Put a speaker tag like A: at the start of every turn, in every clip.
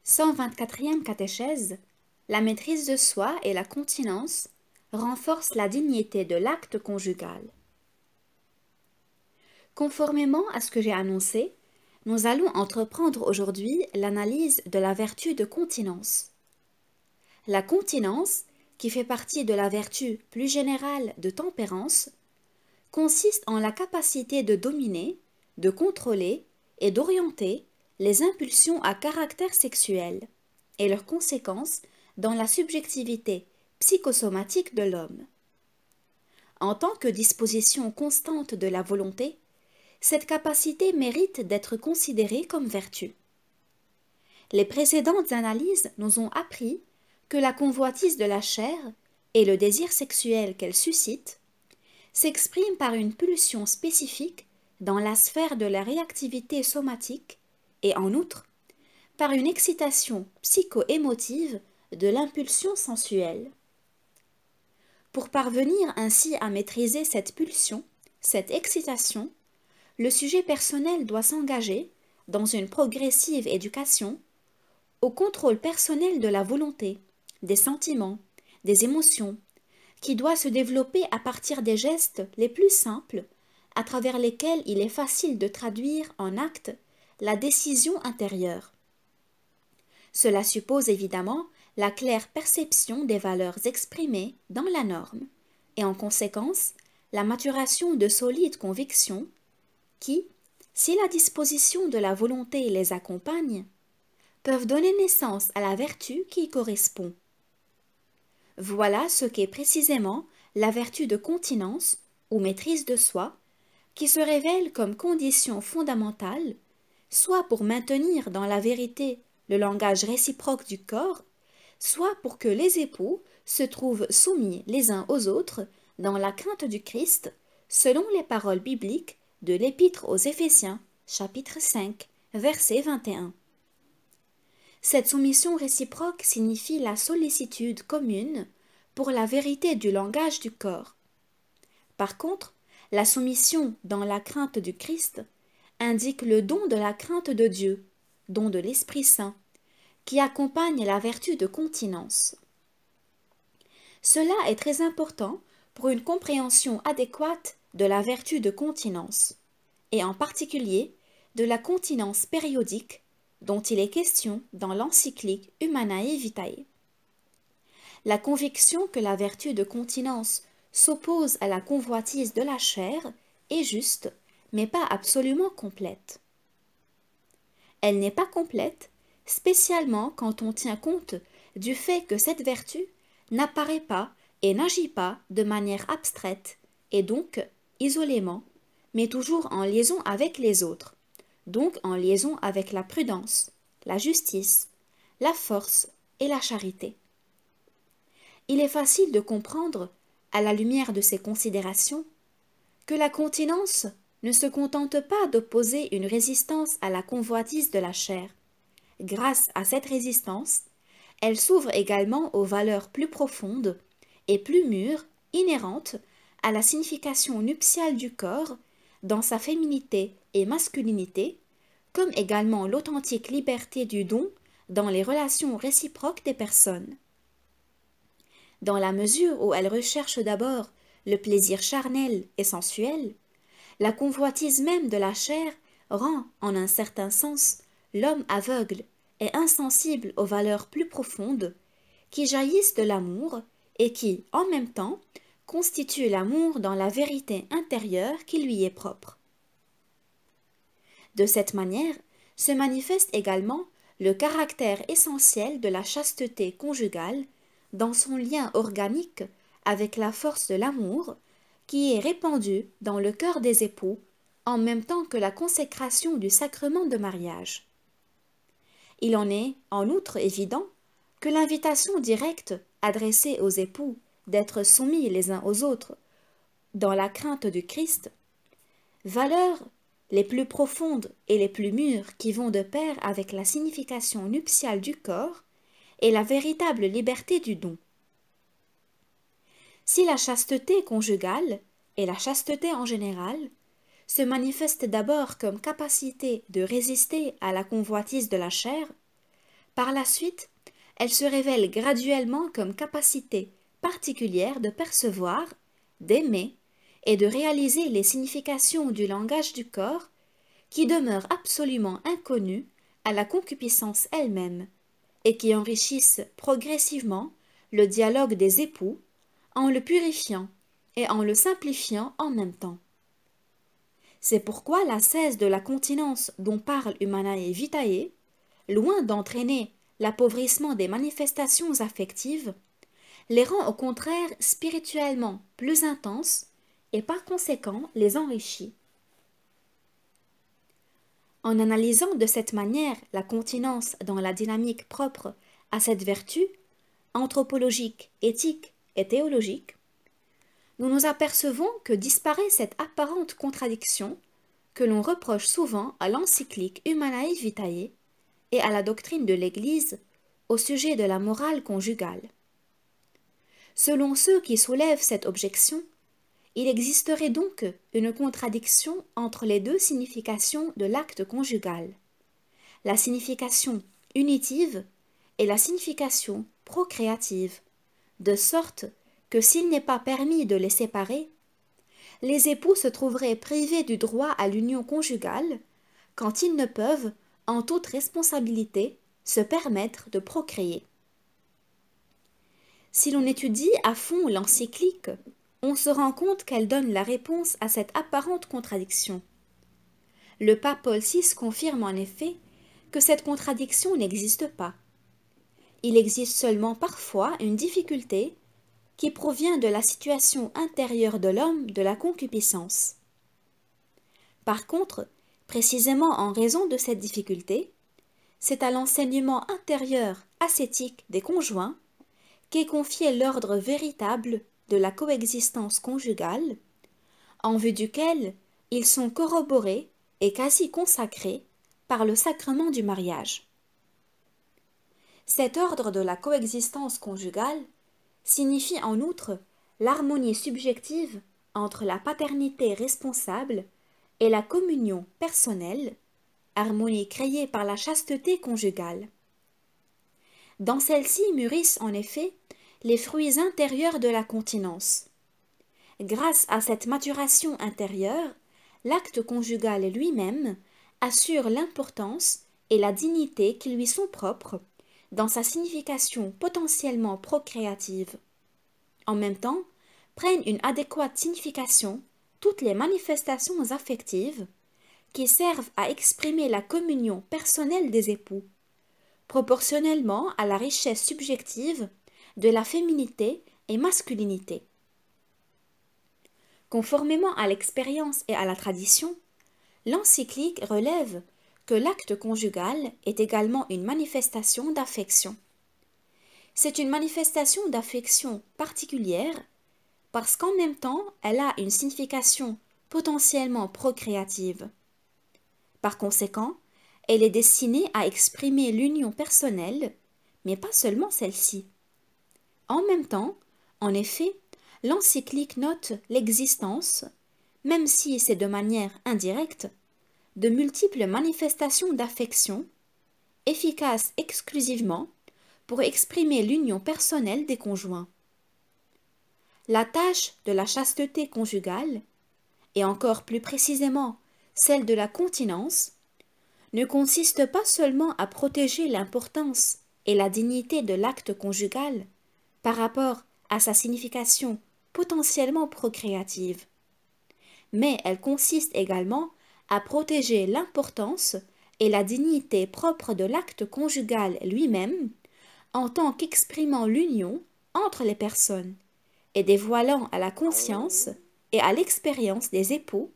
A: 124e catéchèse. La maîtrise de soi et la continence renforcent la dignité de l'acte conjugal. Conformément à ce que j'ai annoncé, nous allons entreprendre aujourd'hui l'analyse de la vertu de continence. La continence, qui fait partie de la vertu plus générale de tempérance, consiste en la capacité de dominer, de contrôler et d'orienter les impulsions à caractère sexuel et leurs conséquences dans la subjectivité psychosomatique de l'homme. En tant que disposition constante de la volonté, cette capacité mérite d'être considérée comme vertu. Les précédentes analyses nous ont appris que la convoitise de la chair et le désir sexuel qu'elle suscite s'expriment par une pulsion spécifique dans la sphère de la réactivité somatique et en outre par une excitation psycho-émotive de l'impulsion sensuelle. Pour parvenir ainsi à maîtriser cette pulsion, cette excitation, le sujet personnel doit s'engager dans une progressive éducation au contrôle personnel de la volonté, des sentiments, des émotions, qui doit se développer à partir des gestes les plus simples, à travers lesquels il est facile de traduire en acte la décision intérieure. Cela suppose évidemment la claire perception des valeurs exprimées dans la norme, et en conséquence la maturation de solides convictions qui, si la disposition de la volonté les accompagne, peuvent donner naissance à la vertu qui y correspond. Voilà ce qu'est précisément la vertu de continence ou maîtrise de soi, qui se révèle comme condition fondamentale, soit pour maintenir dans la vérité le langage réciproque du corps, soit pour que les époux se trouvent soumis les uns aux autres dans la crainte du Christ, selon les paroles bibliques de l'Épître aux Éphésiens, chapitre 5, verset 21. Cette soumission réciproque signifie la sollicitude commune pour la vérité du langage du corps. Par contre, la soumission dans la crainte du Christ indique le don de la crainte de Dieu, don de l'Esprit Saint, qui accompagne la vertu de continence. Cela est très important pour une compréhension adéquate de la vertu de continence, et en particulier de la continence périodique dont il est question dans l'encyclique Humanae Vitae. La conviction que la vertu de continence s'oppose à la convoitise de la chair est juste, mais pas absolument complète. Elle n'est pas complète, spécialement quand on tient compte du fait que cette vertu n'apparaît pas et n'agit pas de manière abstraite et donc isolément, mais toujours en liaison avec les autres, donc en liaison avec la prudence, la justice, la force et la charité. Il est facile de comprendre, à la lumière de ces considérations, que la continence ne se contente pas d'opposer une résistance à la convoitise de la chair. Grâce à cette résistance, elle s'ouvre également aux valeurs plus profondes et plus mûres inhérentes à la signification nuptiale du corps dans sa féminité et masculinité, comme également l'authentique liberté du don dans les relations réciproques des personnes. Dans la mesure où elle recherche d'abord le plaisir charnel et sensuel, la convoitise même de la chair rend, en un certain sens, l'homme aveugle et insensible aux valeurs plus profondes qui jaillissent de l'amour et qui, en même temps, constituent l'amour dans la vérité intérieure qui lui est propre. De cette manière se manifeste également le caractère essentiel de la chasteté conjugale dans son lien organique avec la force de l'amour qui est répandue dans le cœur des époux en même temps que la consécration du sacrement de mariage. Il en est, en outre, évident que l'invitation directe adressée aux époux d'être soumis les uns aux autres dans la crainte du Christ, valeurs les plus profondes et les plus mûres qui vont de pair avec la signification nuptiale du corps et la véritable liberté du don. Si la chasteté conjugale, et la chasteté en général, se manifeste d'abord comme capacité de résister à la convoitise de la chair, Par la suite, elle se révèle graduellement comme capacité particulière de percevoir, d'aimer et de réaliser les significations du langage du corps qui demeurent absolument inconnues à la concupiscence elle-même et qui enrichissent progressivement le dialogue des époux en le purifiant et en le simplifiant en même temps. C'est pourquoi l'ascèse de la continence dont parle Humanae Vitae, loin d'entraîner l'appauvrissement des manifestations affectives, les rend au contraire spirituellement plus intenses et par conséquent les enrichit. En analysant de cette manière la continence dans la dynamique propre à cette vertu, anthropologique, éthique et théologique, nous nous apercevons que disparaît cette apparente contradiction que l'on reproche souvent à l'encyclique Humanae Vitae et à la doctrine de l'Église au sujet de la morale conjugale. Selon ceux qui soulèvent cette objection, il existerait donc une contradiction entre les deux significations de l'acte conjugal, la signification unitive et la signification procréative, de sorte que s'il n'est pas permis de les séparer, les époux se trouveraient privés du droit à l'union conjugale quand ils ne peuvent, en toute responsabilité, se permettre de procréer. Si l'on étudie à fond l'encyclique, on se rend compte qu'elle donne la réponse à cette apparente contradiction. Le pape Paul VI confirme en effet que cette contradiction n'existe pas. Il existe seulement parfois une difficulté qui provient de la situation intérieure de l'homme de la concupiscence. Par contre, précisément en raison de cette difficulté, c'est à l'enseignement intérieur ascétique des conjoints qu'est confié l'ordre véritable de la coexistence conjugale, en vue duquel ils sont corroborés et quasi consacrés par le sacrement du mariage. Cet ordre de la coexistence conjugale signifie en outre l'harmonie subjective entre la paternité responsable et la communion personnelle, harmonie créée par la chasteté conjugale. Dans celle-ci mûrissent en effet les fruits intérieurs de la continence. Grâce à cette maturation intérieure, l'acte conjugal lui-même assure l'importance et la dignité qui lui sont propres dans sa signification potentiellement procréative. En même temps, prennent une adéquate signification toutes les manifestations affectives qui servent à exprimer la communion personnelle des époux, proportionnellement à la richesse subjective de la féminité et masculinité. Conformément à l'expérience et à la tradition, l'encyclique relève que l'acte conjugal est également une manifestation d'affection. C'est une manifestation d'affection particulière parce qu'en même temps, elle a une signification potentiellement procréative. Par conséquent, elle est destinée à exprimer l'union personnelle, mais pas seulement celle-ci. En même temps, en effet, l'encyclique note l'existence, même si c'est de manière indirecte, de multiples manifestations d'affection, efficaces exclusivement pour exprimer l'union personnelle des conjoints. La tâche de la chasteté conjugale, et encore plus précisément celle de la continence, ne consiste pas seulement à protéger l'importance et la dignité de l'acte conjugal par rapport à sa signification potentiellement procréative, mais elle consiste également à protéger l'importance et la dignité propre de l'acte conjugal lui-même en tant qu'exprimant l'union entre les personnes et dévoilant à la conscience et à l'expérience des époux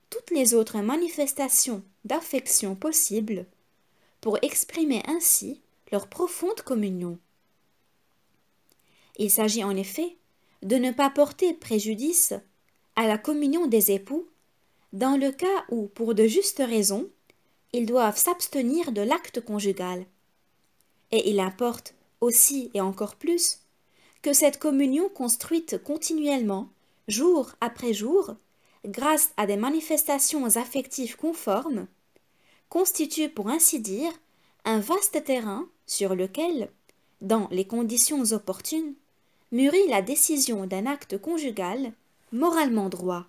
A: toutes les autres manifestations d'affection possibles pour exprimer ainsi leur profonde communion. Il s'agit en effet de ne pas porter préjudice à la communion des époux dans le cas où, pour de justes raisons, ils doivent s'abstenir de l'acte conjugal. Et il importe aussi et encore plus que cette communion construite continuellement, jour après jour, grâce à des manifestations affectives conformes, constitue pour ainsi dire un vaste terrain sur lequel, dans les conditions opportunes, mûrit la décision d'un acte conjugal moralement droit.